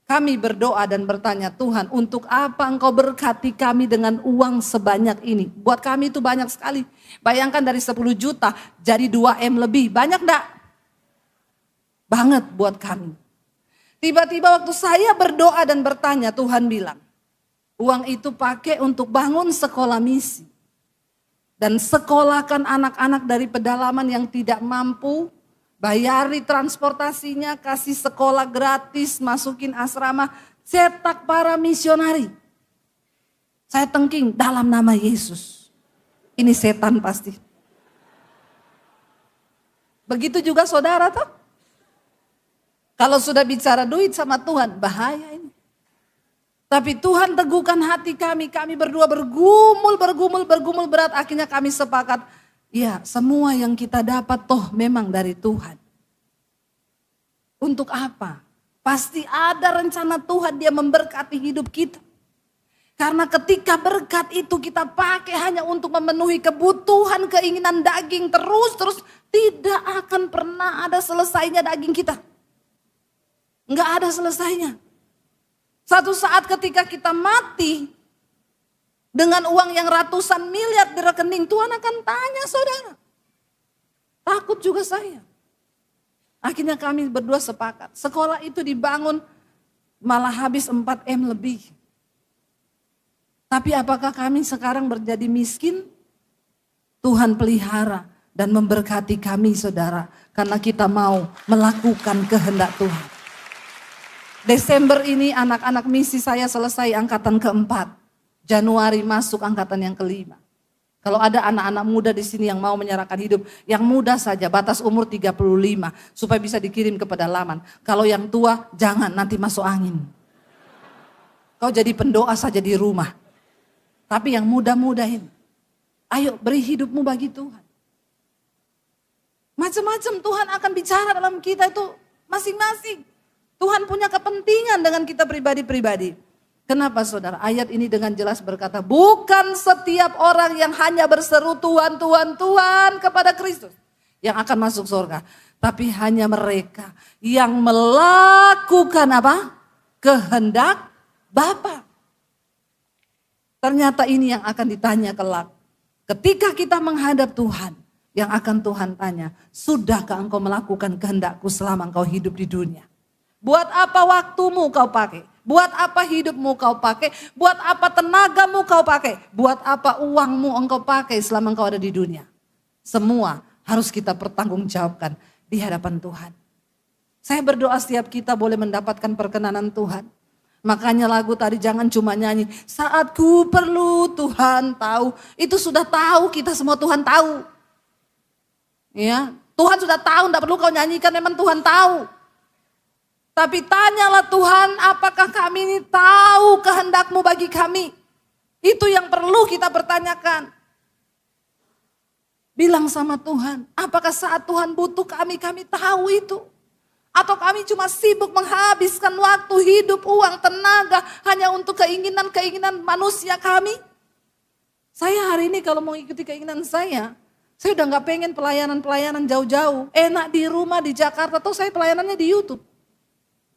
Kami berdoa dan bertanya, Tuhan untuk apa engkau berkati kami dengan uang sebanyak ini? Buat kami itu banyak sekali. Bayangkan dari 10 juta jadi 2M lebih, banyak enggak? Banget buat kami. Tiba-tiba waktu saya berdoa dan bertanya, Tuhan bilang, uang itu pakai untuk bangun sekolah misi. Dan sekolahkan anak-anak dari pedalaman yang tidak mampu, bayari transportasinya, kasih sekolah gratis, masukin asrama, cetak para misionari. Saya tengking dalam nama Yesus. Ini setan pasti. Begitu juga saudara toh. Kalau sudah bicara duit sama Tuhan, bahaya ini. Tapi Tuhan teguhkan hati kami berdua bergumul berat. Akhirnya kami sepakat, ya semua yang kita dapat toh memang dari Tuhan. Untuk apa? Pasti ada rencana Tuhan, dia memberkati hidup kita. Karena ketika berkat itu kita pakai hanya untuk memenuhi kebutuhan, keinginan daging terus tidak akan pernah ada selesainya daging kita. Enggak ada selesainya. Satu saat ketika kita mati dengan uang yang ratusan miliar di rekening, Tuhan akan tanya saudara. Takut juga saya. Akhirnya kami berdua sepakat. Sekolah itu dibangun malah habis 4M lebih. Tapi apakah kami sekarang menjadi miskin? Tuhan pelihara dan memberkati kami saudara. Karena kita mau melakukan kehendak Tuhan. Desember ini anak-anak misi saya selesai angkatan keempat. Januari masuk angkatan yang kelima. Kalau ada anak-anak muda di sini yang mau menyerahkan hidup, yang muda saja, batas umur 35, supaya bisa dikirim ke pedalaman. Kalau yang tua, jangan nanti masuk angin. Kau jadi pendoa saja di rumah. Tapi yang muda-mudahin, ayo beri hidupmu bagi Tuhan. Macam-macam Tuhan akan bicara dalam kita itu masing-masing. Tuhan punya kepentingan dengan kita pribadi-pribadi. Kenapa saudara? Ayat ini dengan jelas berkata, bukan setiap orang yang hanya berseru Tuhan, Tuhan, Tuhan kepada Kristus yang akan masuk surga. Tapi hanya mereka yang melakukan apa? Kehendak Bapa. Ternyata ini yang akan ditanya kelak. Ketika kita menghadap Tuhan, yang akan Tuhan tanya, sudahkah engkau melakukan kehendakku selama engkau hidup di dunia? Buat apa waktumu kau pakai? Buat apa hidupmu kau pakai? Buat apa tenagamu kau pakai? Buat apa uangmu engkau pakai selama engkau ada di dunia? Semua harus kita pertanggungjawabkan di hadapan Tuhan. Saya berdoa setiap kita boleh mendapatkan perkenanan Tuhan. Makanya lagu tadi jangan cuma nyanyi, saat ku perlu Tuhan tahu. Itu sudah tahu, kita semua Tuhan tahu. Ya, Tuhan sudah tahu, tidak perlu kau nyanyikan, memang Tuhan tahu. Tapi tanyalah Tuhan, apakah kami ini tahu kehendak-Mu bagi kami? Itu yang perlu kita pertanyakan. Bilang sama Tuhan, apakah saat Tuhan butuh kami tahu itu? Atau kami cuma sibuk menghabiskan waktu, hidup, uang, tenaga hanya untuk keinginan-keinginan manusia kami? Saya hari ini kalau mau ikuti keinginan saya udah gak pengen pelayanan-pelayanan jauh-jauh. Enak di rumah di Jakarta, tuh saya pelayanannya di YouTube.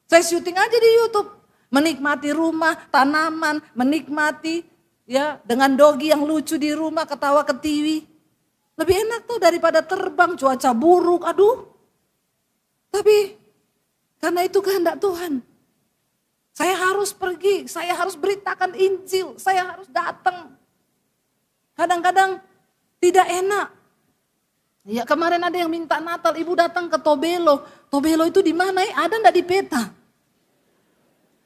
Saya syuting aja di YouTube, menikmati rumah, tanaman, menikmati ya dengan dogi yang lucu di rumah, ketawa ke TV. Lebih enak tuh daripada terbang, cuaca buruk, aduh. Tapi karena itu kehendak Tuhan. Saya harus pergi, saya harus beritakan Injil, saya harus datang. Kadang-kadang tidak enak. Ya kemarin ada yang minta Natal, ibu datang ke Tobelo. Tobelo itu di mana? Ada enggak di peta?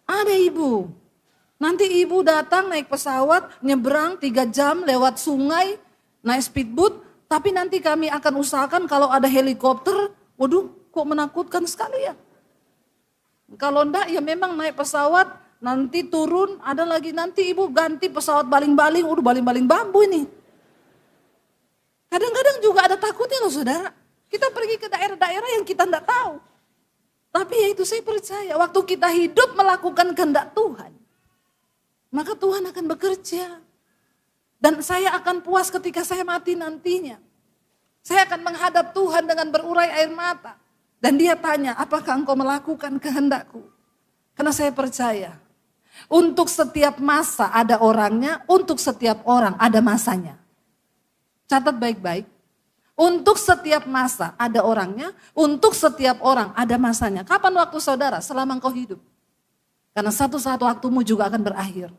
Ada ibu. Nanti ibu datang naik pesawat, nyebrang 3 jam lewat sungai, naik speedboat. Tapi nanti kami akan usahakan kalau ada helikopter, waduh kok menakutkan sekali ya. Kalau enggak ya memang naik pesawat, nanti turun, ada lagi nanti ibu ganti pesawat baling-baling, udah baling-baling bambu ini. Kadang-kadang juga ada takutnya loh saudara. Kita pergi ke daerah-daerah yang kita enggak tahu. Tapi ya itu saya percaya, waktu kita hidup melakukan kehendak Tuhan, maka Tuhan akan bekerja. Dan saya akan puas ketika saya mati nantinya. Saya akan menghadap Tuhan dengan berurai air mata. Dan dia tanya, apakah engkau melakukan kehendakku? Karena saya percaya, untuk setiap masa ada orangnya, untuk setiap orang ada masanya. Catat baik-baik. Untuk setiap masa ada orangnya, untuk setiap orang ada masanya. Kapan waktu saudara? Selama engkau hidup. Karena satu-satu waktumu juga akan berakhir.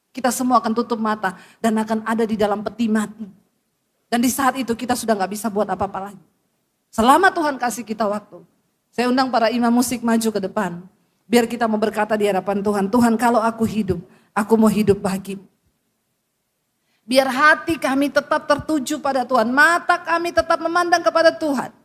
Kita semua akan tutup mata dan akan ada di dalam peti mati. Dan di saat itu kita sudah gak bisa buat apa-apa lagi. Selama Tuhan kasih kita waktu. Saya undang para imam musik maju ke depan. Biar kita mau berkata di hadapan Tuhan, Tuhan kalau aku hidup, aku mau hidup bagimu. Biar hati kami tetap tertuju pada Tuhan. Mata kami tetap memandang kepada Tuhan.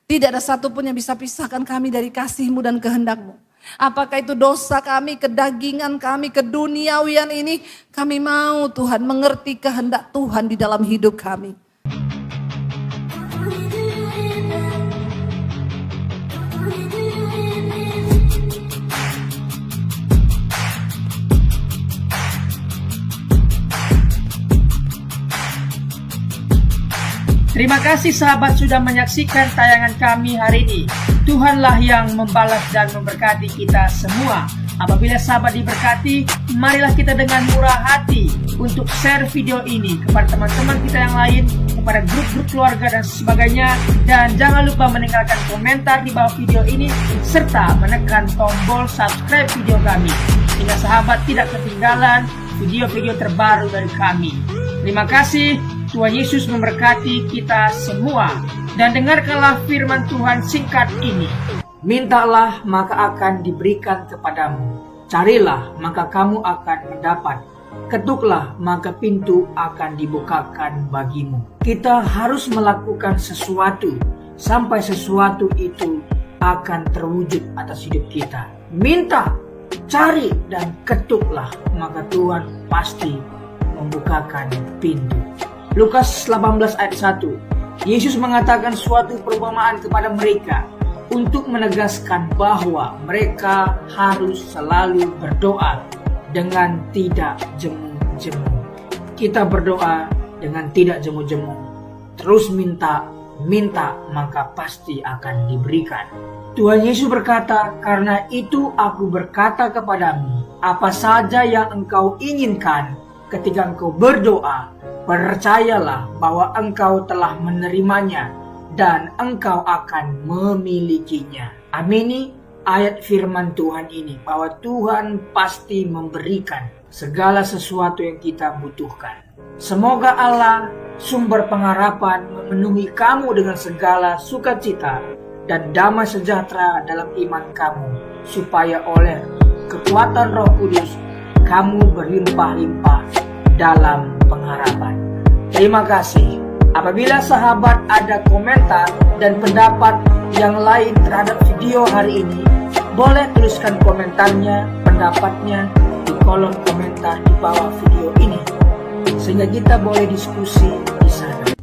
Tidak ada satupun yang bisa pisahkan kami dari kasih-Mu dan kehendak-Mu. Apakah itu dosa kami, kedagingan kami, keduniawian ini. Kami mau Tuhan mengerti kehendak Tuhan di dalam hidup kami. Terima kasih sahabat sudah menyaksikan tayangan kami hari ini. Tuhanlah yang membalas dan memberkati kita semua. Apabila sahabat diberkati, marilah kita dengan murah hati untuk share video ini kepada teman-teman kita yang lain, kepada grup-grup keluarga dan sebagainya. Dan jangan lupa meninggalkan komentar di bawah video ini, serta menekan tombol subscribe video kami, sehingga sahabat tidak ketinggalan video-video terbaru dari kami. Terima kasih. Tuhan Yesus memberkati kita semua. Dan dengarkanlah firman Tuhan singkat ini. Mintalah maka akan diberikan kepadamu. Carilah maka kamu akan mendapat. Ketuklah maka pintu akan dibukakan bagimu. Kita harus melakukan sesuatu sampai sesuatu itu akan terwujud atas hidup kita. Minta, cari dan ketuklah maka Tuhan pasti membukakan pintu. Lukas 18 ayat 1. Yesus mengatakan suatu perumpamaan kepada mereka untuk menegaskan bahwa mereka harus selalu berdoa dengan tidak jemu-jemu. Kita berdoa dengan tidak jemu-jemu. Terus minta maka pasti akan diberikan. Tuhan Yesus berkata, karena itu aku berkata kepadamu, apa saja yang engkau inginkan ketika engkau berdoa, percayalah bahwa engkau telah menerimanya dan engkau akan memilikinya. Amini ayat firman Tuhan ini, bahwa Tuhan pasti memberikan segala sesuatu yang kita butuhkan. Semoga Allah, sumber pengharapan, memenuhi kamu dengan segala sukacita dan damai sejahtera dalam iman kamu, supaya oleh kekuatan Roh Kudus kamu berlimpah-limpah dalam pengharapan. Terima kasih. Apabila sahabat ada komentar dan pendapat yang lain terhadap video hari ini, boleh tuliskan komentarnya, pendapatnya di kolom komentar di bawah video ini, sehingga kita boleh diskusi di sana.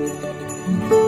Tuhan.